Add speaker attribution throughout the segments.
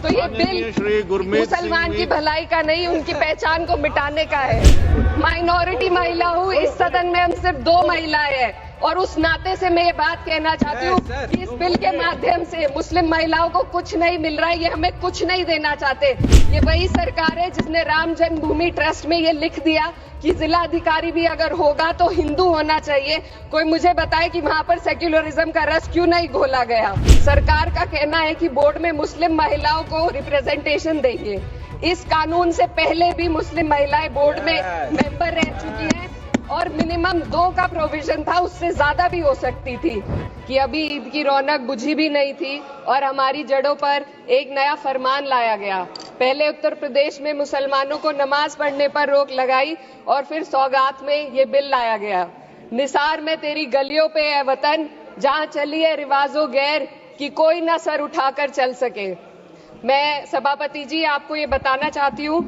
Speaker 1: तो ये बिल मुसलमान की भलाई का नहीं, उनकी पहचान को मिटाने का है। माइनॉरिटी महिला हूँ, इस सदन में हम सिर्फ 2 महिलाएं हैं और उस नाते से मैं ये बात कहना चाहती हूँ कि इस बिल के माध्यम से मुस्लिम महिलाओं को कुछ नहीं मिल रहा है, ये हमें कुछ नहीं देना चाहते। ये वही सरकार है जिसने राम जन्मभूमि ट्रस्ट में ये लिख दिया कि जिला अधिकारी भी अगर होगा तो हिंदू होना चाहिए। कोई मुझे बताए कि वहां पर सेक्युलरिज्म का रस क्यों नहीं घोला गया। सरकार का कहना है कि बोर्ड में मुस्लिम महिलाओं को रिप्रेजेंटेशन देंगे। इस कानून से पहले भी मुस्लिम महिलाएं बोर्ड में मेंबर रह चुकी हैं और मिनिमम 2 का प्रोविजन था, उससे ज्यादा भी हो सकती थी। कि अभी ईद की रौनक बुझी भी नहीं थी और हमारी जड़ों पर एक नया फरमान लाया गया। पहले उत्तर प्रदेश में मुसलमानों को नमाज पढ़ने पर रोक लगाई और फिर सौगात में ये बिल लाया गया। निसार में तेरी गलियों पे है वतन, जहां चली है रिवाजो गैर कि कोई ना सर उठाकर चल सके। मैं सभापति जी आपको ये बताना चाहती हूँ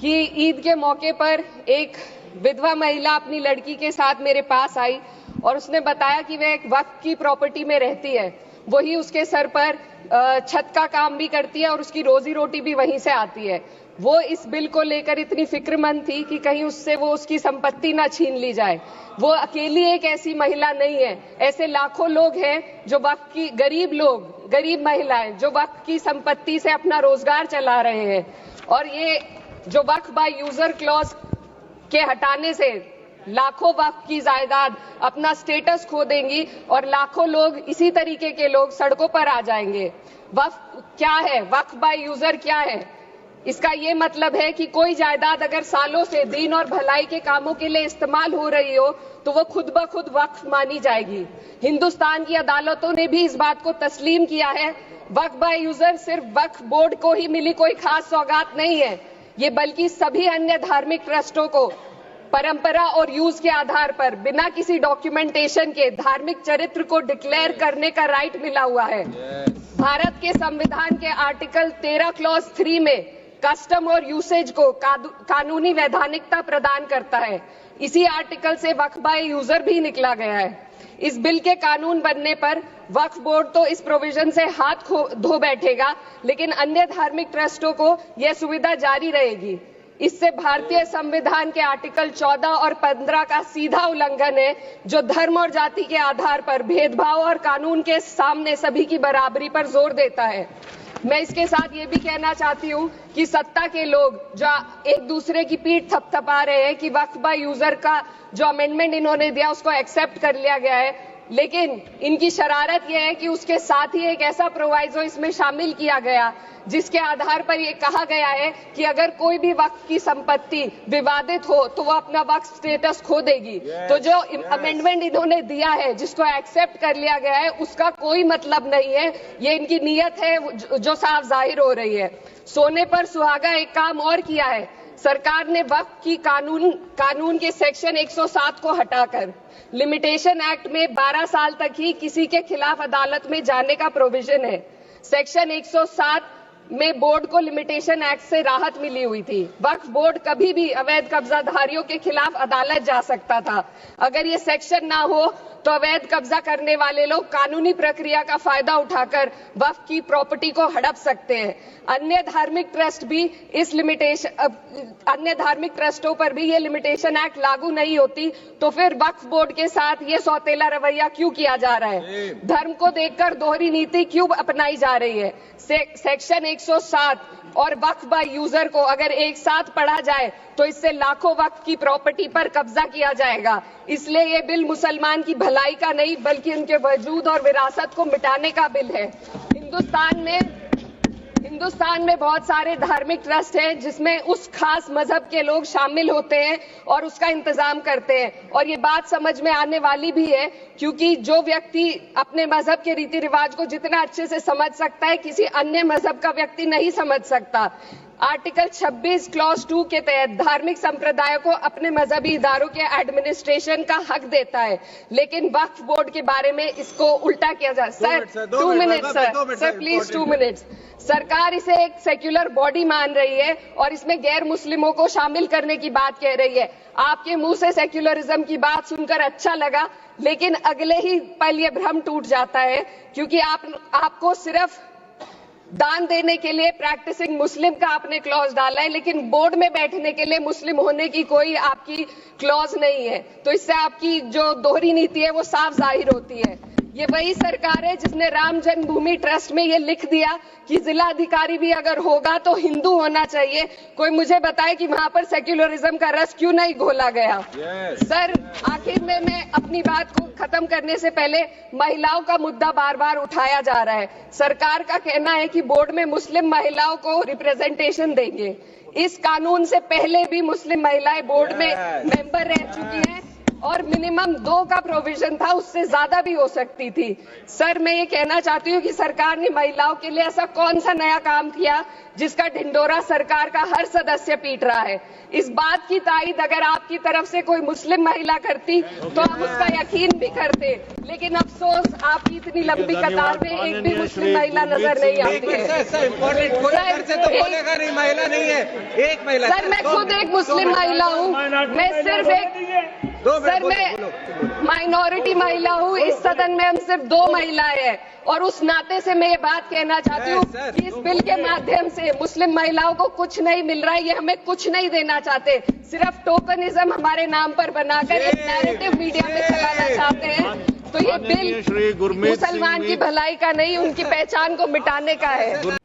Speaker 1: कि ईद के मौके पर एक विधवा महिला अपनी लड़की के साथ मेरे पास आई और उसने बताया कि वह एक वक्फ की प्रॉपर्टी में रहती है, वही उसके सर पर छत का काम भी करती है और उसकी रोजी रोटी भी वहीं से आती है। वो इस बिल को लेकर इतनी फिक्रमंद थी कि कहीं उससे वो उसकी संपत्ति ना छीन ली जाए। वो अकेली एक ऐसी महिला नहीं है, ऐसे लाखों लोग हैं जो वक्फ की गरीब महिलाएं जो वक्फ की संपत्ति से अपना रोजगार चला रहे हैं। और ये जो वक्फ बाय यूजर क्लॉज के हटाने से लाखों वक्फ की जायदाद अपना स्टेटस खो देंगी और लाखों लोग इसी तरीके के लोग सड़कों पर आ जाएंगे। वक्फ क्या है, वक्फ बाय यूजर क्या है? इसका ये मतलब है कि कोई जायदाद अगर सालों से दीन और भलाई के कामों के लिए इस्तेमाल हो रही हो तो वो खुद ब खुद वक्फ मानी जाएगी। हिंदुस्तान की अदालतों ने भी इस बात को तस्लीम किया है। वक्फ बाय यूजर सिर्फ वक्फ बोर्ड को ही मिली कोई खास सौगात नहीं है, ये बल्कि सभी अन्य धार्मिक ट्रस्टों को परंपरा और यूज के आधार पर बिना किसी डॉक्यूमेंटेशन के धार्मिक चरित्र को डिक्लेयर करने का राइट मिला हुआ है। भारत के संविधान के आर्टिकल 13 क्लॉज 3 में कस्टम और यूसेज को कानूनी वैधानिकता प्रदान करता है। इसी आर्टिकल से वक्फ बाय यूजर भी निकला गया है। इस बिल के कानून बनने पर वक्फ बोर्ड तो इस प्रोविजन से हाथ धो बैठेगा, लेकिन अन्य धार्मिक ट्रस्टों को यह सुविधा जारी रहेगी। इससे भारतीय संविधान के आर्टिकल 14 और 15 का सीधा उल्लंघन है, जो धर्म और जाति के आधार पर भेदभाव और कानून के सामने सभी की बराबरी पर जोर देता है। मैं इसके साथ ये भी कहना चाहती हूँ कि सत्ता के लोग जो एक दूसरे की पीठ थपथपा रहे हैं कि वक्फ बाय यूजर का जो अमेंडमेंट इन्होंने दिया उसको एक्सेप्ट कर लिया गया है, लेकिन इनकी शरारत यह है कि उसके साथ ही एक ऐसा प्रोवाइजो इसमें शामिल किया गया जिसके आधार पर यह कहा गया है कि अगर कोई भी वक्फ की संपत्ति विवादित हो तो वो अपना वक्फ स्टेटस खो देगी। तो जो अमेंडमेंट इन्होंने दिया है जिसको एक्सेप्ट कर लिया गया है उसका कोई मतलब नहीं है, ये इनकी नीयत है जो साफ जाहिर हो रही है। सोने पर सुहागा एक काम और किया है, सरकार ने वक्फ की कानून के सेक्शन 107 को हटाकर लिमिटेशन एक्ट में 12 साल तक ही किसी के खिलाफ अदालत में जाने का प्रोविजन है। सेक्शन 107 में बोर्ड को लिमिटेशन एक्ट से राहत मिली हुई थी। वक्फ बोर्ड कभी भी अवैध कब्जाधारियों के खिलाफ अदालत जा सकता था। अगर ये सेक्शन ना हो तो अवैध कब्जा करने वाले लोग कानूनी प्रक्रिया का फायदा उठाकर वक्फ की प्रॉपर्टी को हड़प सकते हैं। अन्य धार्मिक ट्रस्टों पर भी ये लिमिटेशन एक्ट लागू नहीं होती, तो फिर वक्फ बोर्ड के साथ ये सौतेला रवैया क्यों किया जा रहा है? धर्म को देखकर दोहरी नीति क्यों अपनाई जा रही है? सेक्शन 107 और वक्फ बाय यूजर को अगर एक साथ पढ़ा जाए तो इससे लाखों वक्फ की प्रॉपर्टी पर कब्जा किया जाएगा। इसलिए ये बिल मुसलमान की भलाई का नहीं बल्कि उनके वजूद और विरासत को मिटाने का बिल है। हिंदुस्तान में बहुत सारे धार्मिक ट्रस्ट हैं जिसमें उस खास मजहब के लोग शामिल होते हैं और उसका इंतजाम करते हैं, और ये बात समझ में आने वाली भी है क्योंकि जो व्यक्ति अपने मजहब के रीति रिवाज को जितना अच्छे से समझ सकता है किसी अन्य मजहब का व्यक्ति नहीं समझ सकता। आर्टिकल 26 क्लॉज 2 के तहत धार्मिक संप्रदायों को अपने मजहबी इदारों के एडमिनिस्ट्रेशन का हक देता है, लेकिन वक्फ बोर्ड के बारे में इसको उल्टा किया जा रहा है। Sir 2 minutes sir please 2 minutes. सरकार इसे एक सेक्युलर बॉडी मान रही है और इसमें गैर मुस्लिमों को शामिल करने की बात कह रही है। आपके मुंह से सेक्युलरिज्म की बात सुनकर अच्छा लगा, लेकिन अगले ही पल ये भ्रम टूट जाता है क्योंकि आपको सिर्फ दान देने के लिए प्रैक्टिसिंग मुस्लिम का आपने क्लॉज डाला है, लेकिन बोर्ड में बैठने के लिए मुस्लिम होने की कोई आपकी क्लॉज नहीं है। तो इससे आपकी जो दोहरी नीति है वो साफ जाहिर होती है। ये वही सरकार है जिसने राम जन्मभूमि ट्रस्ट में ये लिख दिया कि जिला अधिकारी भी अगर होगा तो हिंदू होना चाहिए। कोई मुझे बताए कि वहां पर सेक्युलरिज्म का रस क्यों नहीं घोला गया। सर, आखिर में मैं अपनी बात को खत्म करने से पहले महिलाओं का मुद्दा बार बार उठाया जा रहा है। सरकार का कहना है कि बोर्ड में मुस्लिम महिलाओं को रिप्रेजेंटेशन देंगे। इस कानून से पहले भी मुस्लिम महिलाएं बोर्ड में मेंबर रह चुकी हैं और मिनिमम 2 का प्रोविजन था, उससे ज्यादा भी हो सकती थी। सर, मैं ये कहना चाहती हूँ कि सरकार ने महिलाओं के लिए ऐसा कौन सा नया काम किया जिसका ढिंडोरा सरकार का हर सदस्य पीट रहा है। इस बात की तायद अगर आपकी तरफ से कोई मुस्लिम महिला करती तो हम उसका यकीन भी करते, लेकिन अफसोस आपकी इतनी लंबी कतार में एक भी मुस्लिम महिला नजर नहीं आती है।
Speaker 2: महिला नहीं है, एक महिला।
Speaker 1: सर, मैं खुद एक मुस्लिम महिला हूँ। मैं सिर्फ सर, मैं माइनॉरिटी महिला हूँ। इस सदन में हम सिर्फ 2 महिलाएं हैं और उस नाते से मैं ये बात कहना चाहती हूँ कि इस बिल के माध्यम से मुस्लिम महिलाओं को कुछ नहीं मिल रहा है। ये हमें कुछ नहीं देना चाहते, सिर्फ टोकनिज्म हमारे नाम पर बनाकर एक नैरेटिव मीडिया में चलाना चाहते हैं। तो ये बिल मुसलमान की भलाई का नहीं, उनकी पहचान को मिटाने का है।